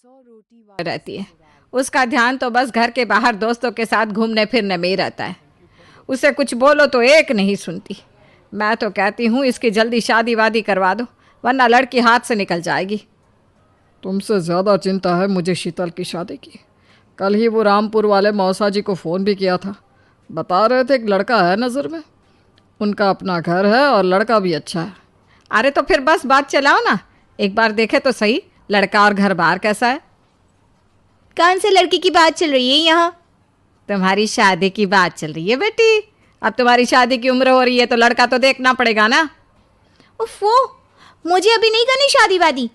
रहती है। उसका ध्यान तो बस घर के बाहर दोस्तों के साथ घूमने फिरने में ही रहता है। उसे कुछ बोलो तो एक नहीं सुनती। मैं तो कहती हूँ इसकी जल्दी शादी वादी करवा दो, वरना लड़की हाथ से निकल जाएगी। तुमसे ज़्यादा चिंता है मुझे शीतल की शादी की। कल ही वो रामपुर वाले मौसा जी को फ़ोन भी किया था। बता रहे थे एक लड़का है नज़र में। उनका अपना घर है और लड़का भी अच्छा है। अरे तो फिर बस बात चलाओ ना, एक बार देखे तो सही लड़का और घर बार कैसा है। कौन से लड़की की बात चल रही है यहाँ? तुम्हारी शादी की बात चल रही है बेटी। अब तुम्हारी शादी की उम्र हो रही है तो लड़का तो देखना पड़ेगा ना। उफ़ो, मुझे अभी नहीं करनी शादी वादी।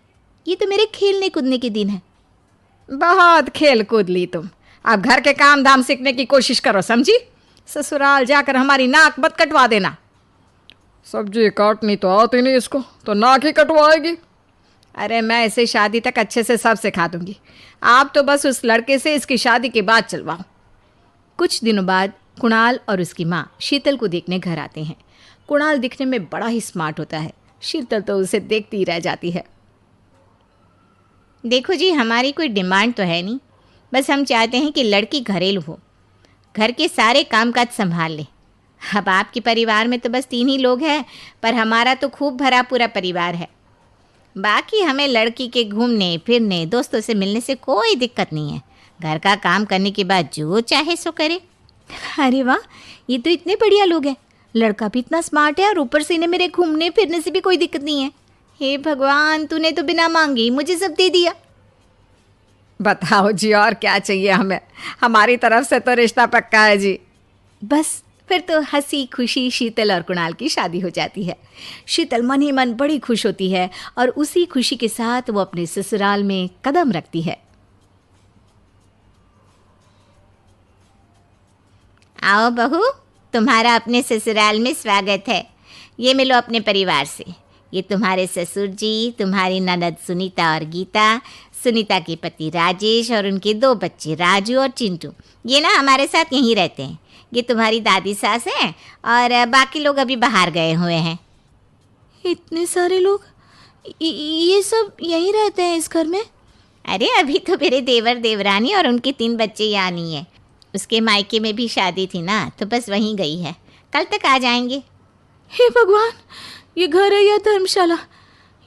ये तो मेरे खेलने कूदने के दिन है। बहुत खेल कूद ली तुम, अब घर के काम धाम सीखने की कोशिश करो, समझी? ससुराल जाकर हमारी नाक मत कटवा देना। सब्जी काटनी तो आती नहीं इसको, तो नाक ही कटवाएगी। अरे मैं इसे शादी तक अच्छे से सब सिखा दूंगी। आप तो बस उस लड़के से इसकी शादी के बाद चलवाओ। कुछ दिनों बाद कुणाल और उसकी माँ शीतल को देखने घर आते हैं। कुणाल दिखने में बड़ा ही स्मार्ट होता है। शीतल तो उसे देखती ही रह जाती है। देखो जी, हमारी कोई डिमांड तो है नहीं, बस हम चाहते हैं कि लड़की घरेलू हो, घर के सारे कामकाज संभाल ले। अब आपके परिवार में तो बस 3 ही लोग हैं, पर हमारा तो खूब भरा पूरा परिवार है। बाकी हमें लड़की के घूमने फिरने दोस्तों से मिलने से कोई दिक्कत नहीं है। घर का काम करने के बाद जो चाहे सो करे। अरे वाह, ये तो इतने बढ़िया लोग हैं। लड़का भी इतना स्मार्ट है और ऊपर से इन्हें मेरे घूमने फिरने से भी कोई दिक्कत नहीं है। हे भगवान, तूने तो बिना मांगे ही मुझे सब दे दिया। बताओ जी, और क्या चाहिए हमें? हमारी तरफ से तो रिश्ता पक्का है जी। बस फिर तो हंसी खुशी शीतल और कुणाल की शादी हो जाती है। शीतल मन ही मन बड़ी खुश होती है और उसी खुशी के साथ वो अपने ससुराल में कदम रखती है। आओ बहू, तुम्हारा अपने ससुराल में स्वागत है। ये मिलो अपने परिवार से। ये तुम्हारे ससुर जी, तुम्हारी ननद सुनीता और गीता, सुनीता के पति राजेश और उनके 2 बच्चे राजू और चिंटू। ये ना हमारे साथ यहीं रहते हैं। ये तुम्हारी दादी सास है और बाकी लोग अभी बाहर गए हुए हैं। इतने सारे लोग, ये सब यहीं रहते हैं इस घर में? अरे अभी तो मेरे देवर देवरानी और उनके 3 बच्चे यहाँ नहीं है। उसके मायके में भी शादी थी ना, तो बस वहीं गई है। कल तक आ जाएंगे। हे भगवान, ये घर है या धर्मशाला?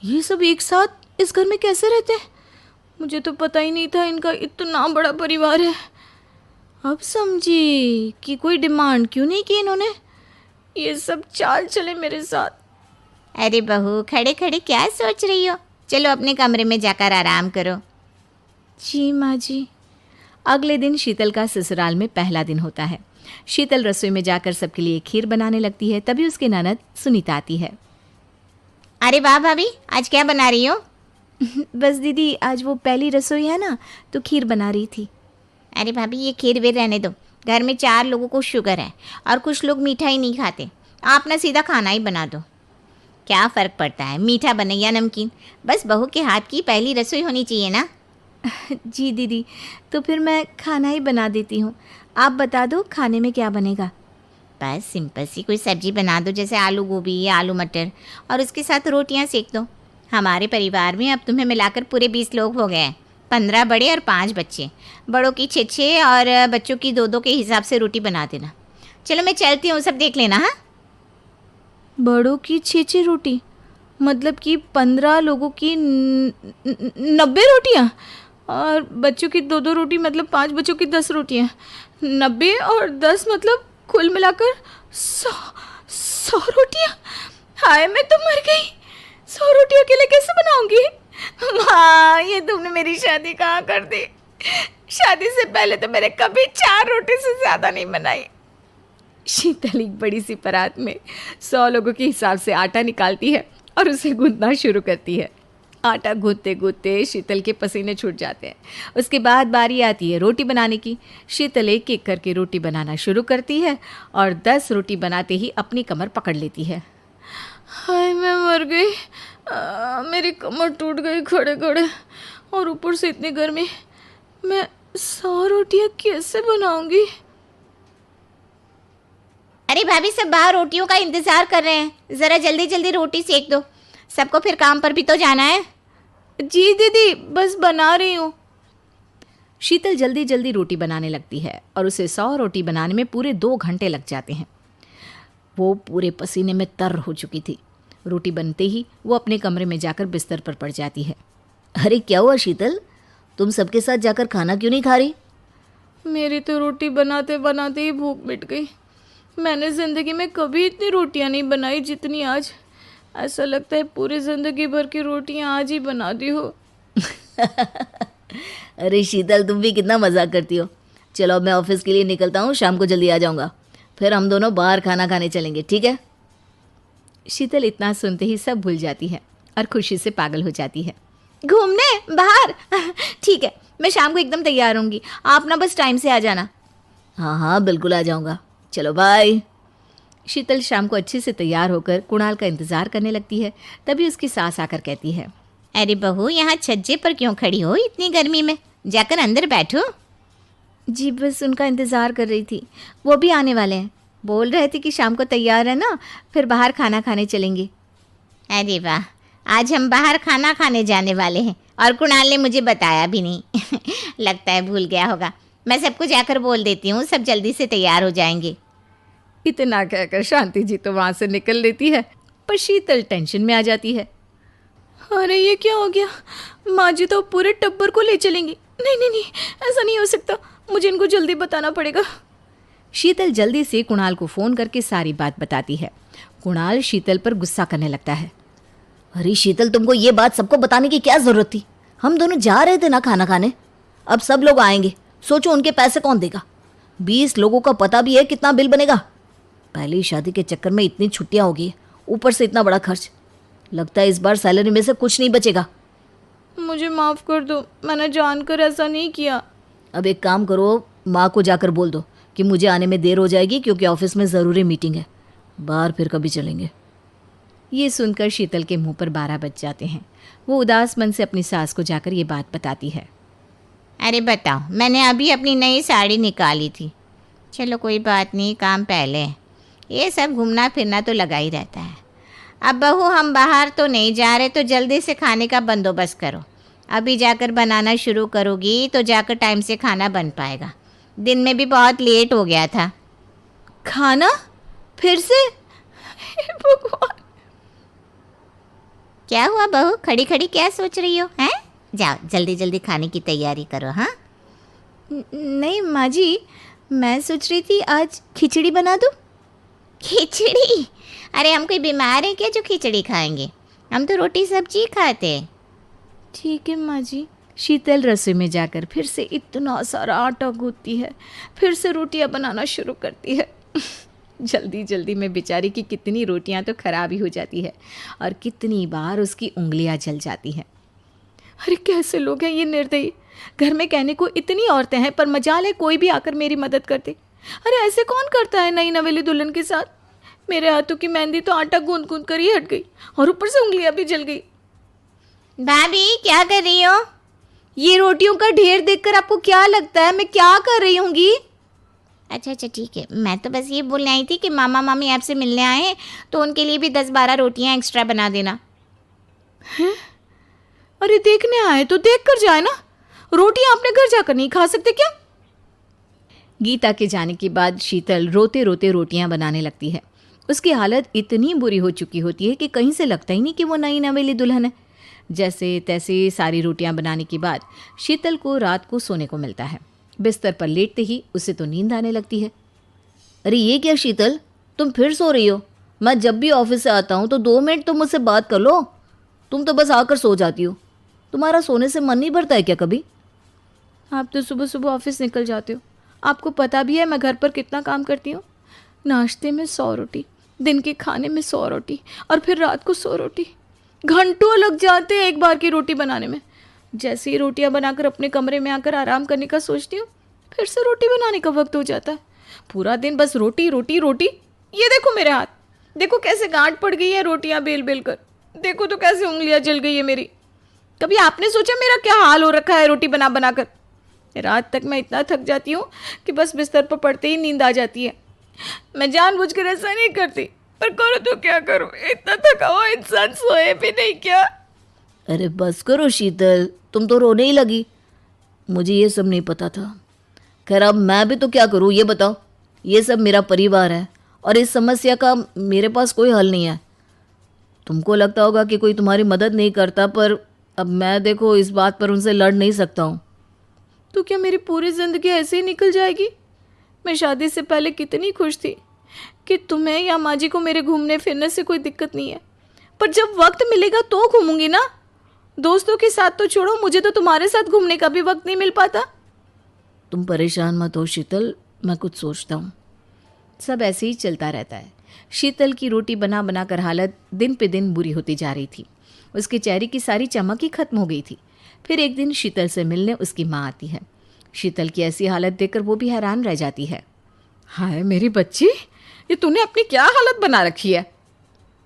ये सब एक साथ इस घर में कैसे रहते हैं? मुझे तो पता ही नहीं था इनका इतना बड़ा परिवार है। अब समझी कि कोई डिमांड क्यों नहीं की इन्होंने। ये सब चाल चले मेरे साथ। अरे बहू, खड़े खड़े क्या सोच रही हो? चलो अपने कमरे में जाकर आराम करो। जी माँ जी। अगले दिन शीतल का ससुराल में पहला दिन होता है। शीतल रसोई में जाकर सबके लिए खीर बनाने लगती है। तभी उसकी ननद सुनीता आती है। अरे वाह भाभी, आज क्या बना रही हो? बस दीदी, आज वो पहली रसोई है ना, तो खीर बना रही थी। अरे भाभी, ये खीर वे रहने दो। घर में 4 लोगों को शुगर है और कुछ लोग मीठा ही नहीं खाते। आप ना सीधा खाना ही बना दो। क्या फ़र्क पड़ता है, मीठा बने या नमकीन? बस बहू के हाथ की पहली रसोई होनी चाहिए ना। जी दीदी, तो फिर मैं खाना ही बना देती हूँ। आप बता दो खाने में क्या बनेगा? बस सिंपल सी कोई सब्जी बना दो, जैसे आलू गोभी या आलू मटर, और उसके साथ रोटियाँ सेक दो। हमारे परिवार में अब तुम्हें मिलाकर पूरे 20 लोग हो गए हैं। 15 बड़े और 5 बच्चे। बड़ों की 6-6 और बच्चों की 2-2 के हिसाब से रोटी बना देना। चलो मैं चलती हूँ, सब देख लेना। हाँ, बड़ों की 6-6 रोटी मतलब कि 15 लोगों की 90 रोटियाँ, और बच्चों की 2-2 रोटी मतलब 5 बच्चों की 10 रोटियाँ। 90 और 10 मतलब कुल मिलाकर 100 रोटियाँ। हाय, मैं तो मर गई। 100 रोटी अकेले कैसे बनाऊंगी? माँ, ये तुमने मेरी शादी कहाँ कर दी? शादी से पहले तो मैंने कभी 4 रोटी से ज़्यादा नहीं बनाई। शीतल एक बड़ी सी परात में 100 लोगों के हिसाब से आटा निकालती है और उसे गूंथना शुरू करती है। आटा गूंथते गूंथते शीतल के पसीने छूट जाते हैं। उसके बाद बारी आती है रोटी बनाने की। शीतल एक एक करके रोटी बनाना शुरू करती है और 10 रोटी बनाते ही अपनी कमर पकड़ लेती है। हाय, मैं मर गई। मेरी कमर टूट गई खड़े खड़े, और ऊपर से इतनी गर्मी। मैं 100 रोटियाँ कैसे बनाऊंगी? अरे भाभी, सब बाहर रोटियों का इंतज़ार कर रहे हैं। ज़रा जल्दी जल्दी रोटी सेक दो, सबको फिर काम पर भी तो जाना है। जी दीदी, बस बना रही हूँ। शीतल जल्दी जल्दी रोटी बनाने लगती है और उसे 100 रोटी बनाने में पूरे 2 घंटे लग जाते हैं। वो पूरे पसीने में तर हो चुकी थी। रोटी बनते ही वो अपने कमरे में जाकर बिस्तर पर पड़ जाती है। अरे क्या हुआ शीतल, तुम सबके साथ जाकर खाना क्यों नहीं खा रही? मेरी तो रोटी बनाते बनाते ही भूख मिट गई। मैंने ज़िंदगी में कभी इतनी रोटियां नहीं बनाई जितनी आज। ऐसा लगता है पूरी ज़िंदगी भर की रोटियां आज ही बना दी हो। अरे शीतल, तुम भी कितना मजाक करती हो। चलो अब मैं ऑफिस के लिए निकलता हूँ, शाम को जल्दी आ जाऊँगा, फिर हम दोनों बाहर खाना खाने चलेंगे, ठीक है? शीतल इतना सुनते ही सब भूल जाती है और खुशी से पागल हो जाती है। घूमने बाहर? ठीक है, मैं शाम को एकदम तैयार होंगी, आप ना बस टाइम से आ जाना। हाँ हाँ बिल्कुल आ जाऊँगा, चलो बाय। शीतल शाम को अच्छे से तैयार होकर कुणाल का इंतज़ार करने लगती है। तभी उसकी सास आकर कहती है, अरे बहू, यहाँ छज्जे पर क्यों खड़ी हो इतनी गर्मी में? जाकर अंदर बैठो। जी बस उनका इंतज़ार कर रही थी, वो भी आने वाले हैं। बोल रहे थे कि शाम को तैयार है ना, फिर बाहर खाना खाने चलेंगे। अरे वाह, आज हम बाहर खाना खाने जाने वाले हैं और कुणाल ने मुझे बताया भी नहीं। लगता है भूल गया होगा। मैं सबको जाकर बोल देती हूँ, सब जल्दी से तैयार हो जाएंगे। इतना कहकर शांति जी तो वहाँ से निकल लेती है, पर शीतल टेंशन में आ जाती है। अरे ये क्या हो गया? माँ जी तो पूरे टब्बर को ले चलेंगी। नहीं नहीं नहीं, ऐसा नहीं हो सकता, मुझे इनको जल्दी बताना पड़ेगा। शीतल जल्दी से कुणाल को फ़ोन करके सारी बात बताती है। कुणाल शीतल पर गुस्सा करने लगता है। अरे शीतल, तुमको ये बात सबको बताने की क्या ज़रूरत थी? हम दोनों जा रहे थे ना खाना खाने, अब सब लोग आएंगे, सोचो उनके पैसे कौन देगा? 20 लोगों का पता भी है कितना बिल बनेगा। पहली शादी के चक्कर में इतनी छुट्टियां हो गई, ऊपर से इतना बड़ा खर्च। लगता है इस बार सैलरी में से कुछ नहीं बचेगा। मुझे माफ़ कर दो, मैंने जानकर ऐसा नहीं किया। अब एक काम करो, माँ को जाकर बोल दो कि मुझे आने में देर हो जाएगी क्योंकि ऑफिस में ज़रूरी मीटिंग है, बाहर फिर कभी चलेंगे। ये सुनकर शीतल के मुंह पर 12 बज जाते हैं। वो उदास मन से अपनी सास को जाकर ये बात बताती है। अरे बताओ, मैंने अभी अपनी नई साड़ी निकाली थी। चलो कोई बात नहीं, काम पहले है। ये सब घूमना फिरना तो लगा ही रहता है। अब बहू, हम बाहर तो नहीं जा रहे, तो जल्दी से खाने का बंदोबस्त करो। अभी जाकर बनाना शुरू करोगी तो जाकर टाइम से खाना बन पाएगा। दिन में भी बहुत लेट हो गया था। खाना फिर से? हे भगवान! क्या हुआ बहू, खड़ी खड़ी क्या सोच रही हो? हैं? जाओ जल्दी जल्दी खाने की तैयारी करो। हाँ नहीं माँ जी, मैं सोच रही थी आज खिचड़ी बना दूँ। खिचड़ी? अरे हम कोई बीमार हैं क्या जो खिचड़ी खाएंगे? हम तो रोटी सब्जी खाते हैं। ठीक है माँ जी। शीतल रसोई में जाकर फिर से इतना सारा आटा गूंथती है, फिर से रोटियां बनाना शुरू करती है। जल्दी जल्दी में बेचारी की कितनी रोटियां तो खराब ही हो जाती है और कितनी बार उसकी उंगलियां जल जाती हैं। अरे कैसे लोग हैं ये निर्दयी! घर में कहने को इतनी औरतें हैं, पर मजाल है कोई भी आकर मेरी मदद कर दे। अरे ऐसे कौन करता है नई नवेली दुल्हन के साथ? मेरे हाथों की मेहंदी तो आटा गूंद गूंद कर ही हट गई और ऊपर से उंगलियां भी जल गई। भाभी क्या कर रही हो? ये रोटियों का ढेर देखकर आपको क्या लगता है मैं क्या कर रही होंगी? अच्छा ठीक है, मैं तो बस ये बोलने आई थी कि मामा मामी आपसे मिलने आए हैं, तो उनके लिए भी 10-12 रोटियां एक्स्ट्रा बना देना। हैं? अरे देखने आए तो देख कर जाए ना, रोटियां अपने घर जाकर नहीं खा सकते क्या? गीता के जाने के बाद शीतल रोते रोते रोटियां बनाने लगती है। उसकी हालत इतनी बुरी हो चुकी होती है कि कहीं से लगता ही नहीं कि वो नई नवेली दुल्हन है। जैसे तैसे सारी रोटियां बनाने के बाद शीतल को रात को सोने को मिलता है। बिस्तर पर लेटते ही उसे तो नींद आने लगती है। अरे ये क्या शीतल, तुम फिर सो रही हो? मैं जब भी ऑफिस से आता हूँ तो 2 मिनट तो मुझसे बात कर लो, तुम तो बस आकर सो जाती हो। तुम्हारा सोने से मन नहीं भरता है क्या कभी? आप तो सुबह सुबह ऑफिस निकल जाते हो, आपको पता भी है मैं घर पर कितना काम करती हूँ। नाश्ते में 100 रोटी, दिन के खाने में 100 रोटी और फिर रात को 100 रोटी। घंटों लग जाते हैं एक बार की रोटी बनाने में। जैसे ही रोटियां बनाकर अपने कमरे में आकर आराम करने का सोचती हूँ, फिर से रोटी बनाने का वक्त हो जाता है। पूरा दिन बस रोटी रोटी रोटी। ये देखो मेरे हाथ, देखो कैसे गांठ पड़ गई है रोटियां बेल बेल कर। देखो तो कैसे उंगलियां जल गई है मेरी। कभी आपने सोचा मेरा क्या हाल हो रखा है रोटी बना बना कर? रात तक मैं इतना थक जाती हूँ कि बस बिस्तर पर पड़ते ही नींद आ जाती है। मैं जानबूझकर ऐसा नहीं करती, पर करो तो क्या करूँ, इतना थका हुआ इंसान सोए भी नहीं क्या? अरे बस करो शीतल, तुम तो रोने ही लगी। मुझे ये सब नहीं पता था। खैर अब मैं भी तो क्या करूँ ये बताओ। ये सब मेरा परिवार है और इस समस्या का मेरे पास कोई हल नहीं है। तुमको लगता होगा कि कोई तुम्हारी मदद नहीं करता, पर अब मैं देखो इस बात पर उनसे लड़ नहीं सकता हूँ। तो क्या मेरी पूरी ज़िंदगी ऐसे ही निकल जाएगी? मैं शादी से पहले कितनी खुश थी कि तुम्हें या माँ जी को मेरे घूमने फिरने से कोई दिक्कत नहीं है, पर जब वक्त मिलेगा तो घूमूंगी ना। दोस्तों के साथ तो छोड़ो, मुझे तो तुम्हारे साथ घूमने का भी वक्त नहीं मिल पाता। तुम परेशान मत हो शीतल, मैं कुछ सोचता हूँ। सब ऐसे ही चलता रहता है। शीतल की रोटी बना बना कर हालत दिन पे दिन बुरी होती जा रही थी। उसके चेहरे की सारी चमक ही खत्म हो गई थी। फिर एक दिन शीतल से मिलने उसकी माँ आती है। शीतल की ऐसी हालत देखकर वो भी हैरान रह जाती है। हाय मेरी बच्ची, ये तूने अपनी क्या हालत बना रखी है?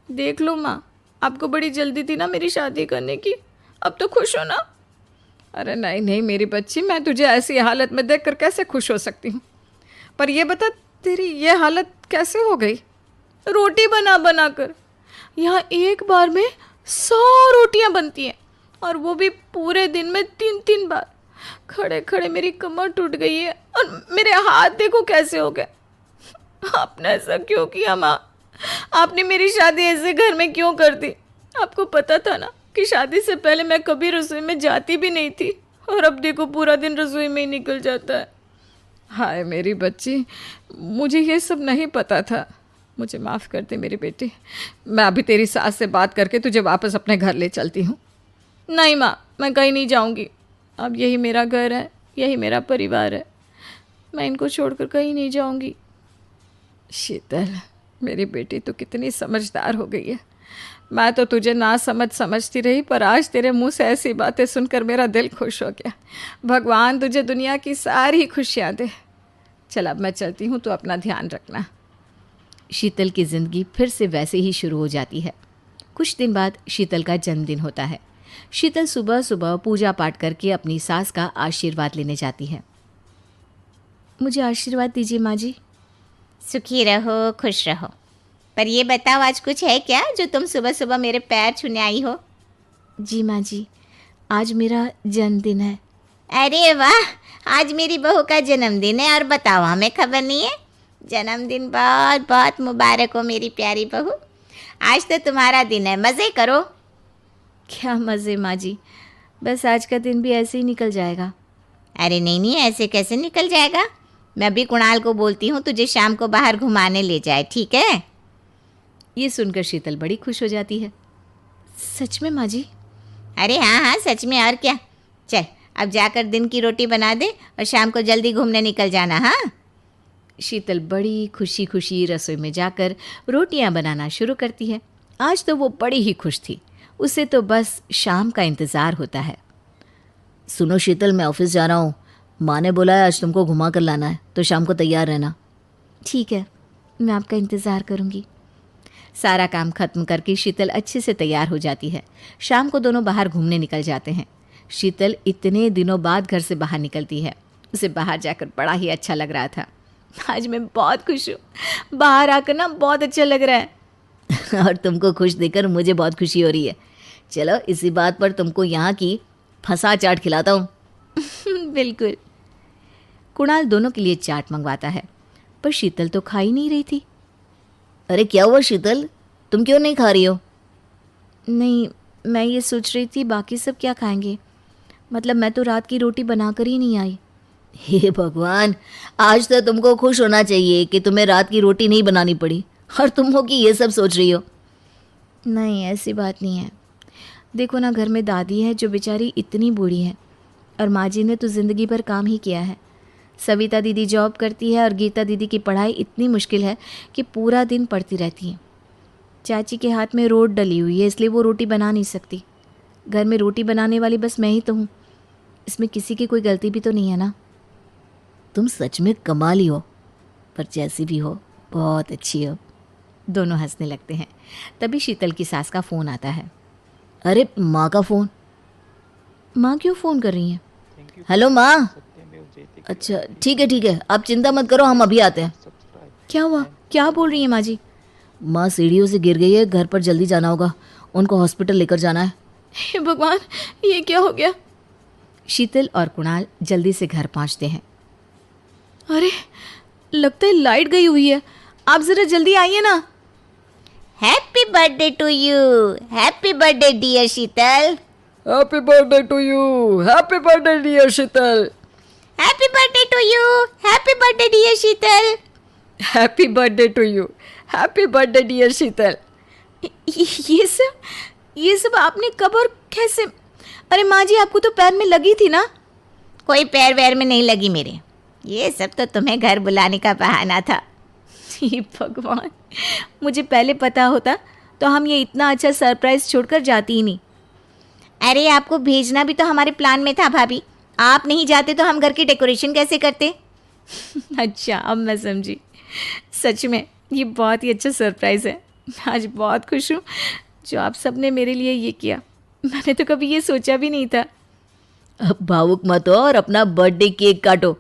देख लो माँ, आपको बड़ी जल्दी थी ना मेरी शादी करने की, अब तो खुश हो ना? अरे नहीं नहीं मेरी बच्ची, मैं तुझे ऐसी हालत में देखकर कैसे खुश हो सकती हूँ? पर ये बता, तेरी ये हालत कैसे हो गई? रोटी बना बना कर। यहाँ एक बार में 100 रोटियाँ बनती हैं, और वो भी पूरे दिन में 3-3 बार। खड़े खड़े मेरी कमर टूट गई है और मेरे हाथ देखो कैसे हो गए। आपने ऐसा क्यों किया माँ? आपने मेरी शादी ऐसे घर में क्यों कर दी? आपको पता था ना कि शादी से पहले मैं कभी रसोई में जाती भी नहीं थी, और अब देखो पूरा दिन रसोई में ही निकल जाता है। हाय मेरी बच्ची, मुझे ये सब नहीं पता था। मुझे माफ़ कर दे मेरी बेटी। मैं अभी तेरी सास से बात करके तुझे वापस अपने घर ले चलती हूँ। नहीं माँ, मैं कहीं नहीं जाऊँगी। अब यही मेरा घर है, यही मेरा परिवार है। मैं इनको छोड़कर कहीं नहीं जाऊँगी। शीतल मेरी बेटी, तो कितनी समझदार हो गई है। मैं तो तुझे ना समझती रही, पर आज तेरे मुंह से ऐसी बातें सुनकर मेरा दिल खुश हो गया। भगवान तुझे दुनिया की सारी खुशियाँ दे। चल अब मैं चलती हूँ, तो अपना ध्यान रखना। शीतल की ज़िंदगी फिर से वैसे ही शुरू हो जाती है। कुछ दिन बाद शीतल का जन्मदिन होता है। शीतल सुबह सुबह पूजा पाठ करके अपनी सास का आशीर्वाद लेने जाती है। मुझे आशीर्वाद दीजिए माँ जी। सुखी रहो, खुश रहो। पर ये बताओ, आज कुछ है क्या जो तुम सुबह सुबह मेरे पैर छूने आई हो? जी माँ जी, आज मेरा जन्मदिन है। अरे वाह, आज मेरी बहू का जन्मदिन है और बताओ हमें खबर नहीं है? जन्मदिन बहुत बहुत मुबारक हो मेरी प्यारी बहू। आज तो तुम्हारा दिन है, मज़े करो। क्या मज़े माँ जी, बस आज का दिन भी ऐसे ही निकल जाएगा। अरे नहीं नहीं, ऐसे कैसे निकल जाएगा? मैं अभी कुणाल को बोलती हूँ तुझे शाम को बाहर घुमाने ले जाए, ठीक है? ये सुनकर शीतल बड़ी खुश हो जाती है। सच में माँ जी? अरे हाँ हाँ, सच में, और क्या। चल अब जाकर दिन की रोटी बना दे और शाम को जल्दी घूमने निकल जाना। हाँ, शीतल बड़ी खुशी खुशी रसोई में जाकर रोटियां बनाना शुरू करती है। आज तो वो बड़ी ही खुश थी। उसे तो बस शाम का इंतज़ार होता है। सुनो शीतल, मैं ऑफिस जा रहा हूँ। माँ ने बोला है आज तुमको घुमा कर लाना है, तो शाम को तैयार रहना। ठीक है, मैं आपका इंतज़ार करूँगी। सारा काम खत्म करके शीतल अच्छे से तैयार हो जाती है। शाम को दोनों बाहर घूमने निकल जाते हैं। शीतल इतने दिनों बाद घर से बाहर निकलती है। उसे बाहर जाकर बड़ा ही अच्छा लग रहा था। आज मैं बहुत खुश हूँ, बाहर आकर ना बहुत अच्छा लग रहा है। और तुमको खुश देखकर मुझे बहुत खुशी हो रही है। चलो इसी बात पर तुमको यहाँ की फंसा चाट खिलाता हूँ। बिल्कुल। कुणाल दोनों के लिए चाट मंगवाता है, पर शीतल तो खा ही नहीं रही थी। अरे क्या हुआ शीतल, तुम क्यों नहीं खा रही हो? नहीं, मैं ये सोच रही थी बाकी सब क्या खाएंगे। मतलब मैं तो रात की रोटी बनाकर ही नहीं आई। हे भगवान, आज तो तुमको खुश होना चाहिए कि तुम्हें रात की रोटी नहीं बनानी पड़ी, और तुम हो कि ये सब सोच रही हो। नहीं, ऐसी बात नहीं है। देखो ना, घर में दादी है जो बेचारी इतनी बूढ़ी है, और माँ जी ने तो ज़िंदगी भर काम ही किया है। सविता दीदी जॉब करती है और गीता दीदी की पढ़ाई इतनी मुश्किल है कि पूरा दिन पढ़ती रहती है। चाची के हाथ में रोट डली हुई है, इसलिए वो रोटी बना नहीं सकती। घर में रोटी बनाने वाली बस मैं ही तो हूँ। इसमें किसी की कोई गलती भी तो नहीं है ना। तुम सच में कमाली हो, पर जैसी भी हो बहुत अच्छी हो। दोनों हंसने लगते हैं। तभी शीतल की सास का फ़ोन आता है। अरे माँ का फ़ोन। माँ क्यों फ़ोन कर रही हैं? हेलो माँ। अच्छा ठीक है, आप चिंता मत करो, हम अभी आते हैं। क्या हुआ? क्या बोल रही हैं माँ जी? माँ सीढ़ियों से गिर गई है, घर पर जल्दी जाना होगा, उनको हॉस्पिटल लेकर जाना है। हे भगवान, ये क्या हो गया? शीतल और कुणाल जल्दी से घर पहुंचते हैं। अरे लगता है लाइट गई हुई है, आप ज़रा जल्दी आइए ना। Happy birthday to you, happy birthday dear Sheetal, happy birthday to you, happy birthday dear Sheetal, happy birthday to you, happy birthday dear Sheetal. Happy birthday to you, happy birthday dear Sheetal. ये सब आपने कब और कैसे? अरे माँ जी, आपको तो पैर में लगी थी ना। कोई पैर वैर में नहीं लगी मेरे, ये सब तो तुम्हें घर बुलाने का बहाना था। हे भगवान, मुझे पहले पता होता तो हम ये इतना अच्छा सरप्राइज छोड़कर जाती ही नहीं। अरे आपको भेजना भी तो हमारे प्लान में था भाभी, आप नहीं जाते तो हम घर की डेकोरेशन कैसे करते। अच्छा, अब मैं समझी। सच में ये बहुत ही अच्छा सरप्राइज़ है। मैं आज बहुत खुश हूँ जो आप सब ने मेरे लिए ये किया। मैंने तो कभी ये सोचा भी नहीं था। अब भावुक मत हो और अपना बर्थडे केक काटो।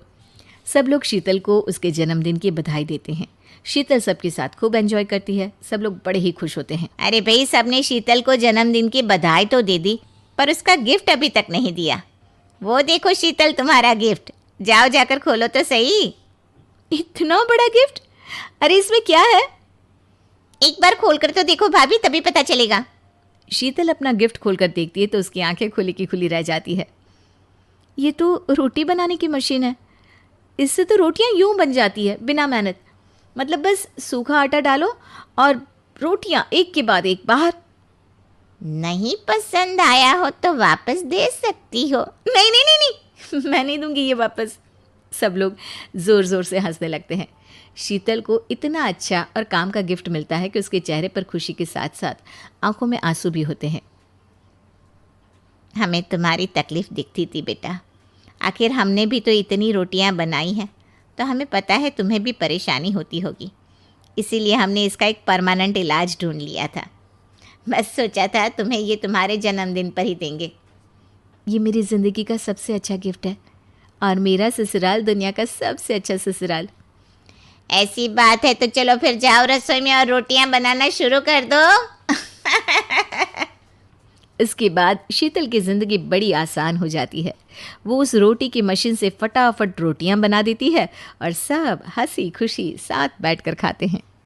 सब लोग शीतल को उसके जन्मदिन की बधाई देते हैं। शीतल सबके साथ खूब एंजॉय करती है। सब लोग बड़े ही खुश होते हैं। अरे भाई, सबने शीतल को जन्मदिन की बधाई तो दे दी, पर उसका गिफ्ट अभी तक नहीं दिया। वो देखो शीतल, तुम्हारा गिफ्ट, जाओ जाकर खोलो तो सही। इतना बड़ा गिफ्ट? अरे इसमें क्या है? एक बार खोलकर तो देखो भाभी, तभी पता चलेगा। शीतल अपना गिफ्ट खोलकर देखती है तो उसकी आंखें खुली की खुली रह जाती है। ये तो रोटी बनाने की मशीन है। इससे तो रोटियां यूं बन जाती है बिना मेहनत। मतलब बस सूखा आटा डालो और रोटियां एक के बाद एक बाहर। नहीं पसंद आया हो तो वापस दे सकती हो। नहीं नहीं नहीं नहीं, मैं नहीं दूंगी ये वापस। सब लोग ज़ोर ज़ोर से हंसने लगते हैं। शीतल को इतना अच्छा और काम का गिफ्ट मिलता है कि उसके चेहरे पर खुशी के साथ साथ आंखों में आंसू भी होते हैं। हमें तुम्हारी तकलीफ़ दिखती थी बेटा, आखिर हमने भी तो इतनी रोटियां बनाई हैं, तो हमें पता है तुम्हें भी परेशानी होती होगी। इसीलिए हमने इसका एक परमानेंट इलाज ढूंढ लिया था। बस सोचा था तुम्हें ये तुम्हारे जन्मदिन पर ही देंगे। ये मेरी ज़िंदगी का सबसे अच्छा गिफ्ट है और मेरा ससुराल दुनिया का सबसे अच्छा ससुराल। ऐसी बात है तो चलो फिर जाओ रसोई में और रोटियां बनाना शुरू कर दो। इसके बाद शीतल की ज़िंदगी बड़ी आसान हो जाती है। वो उस रोटी की मशीन से फटाफट रोटियां बना देती है और सब हंसी खुशी साथ बैठकर खाते हैं।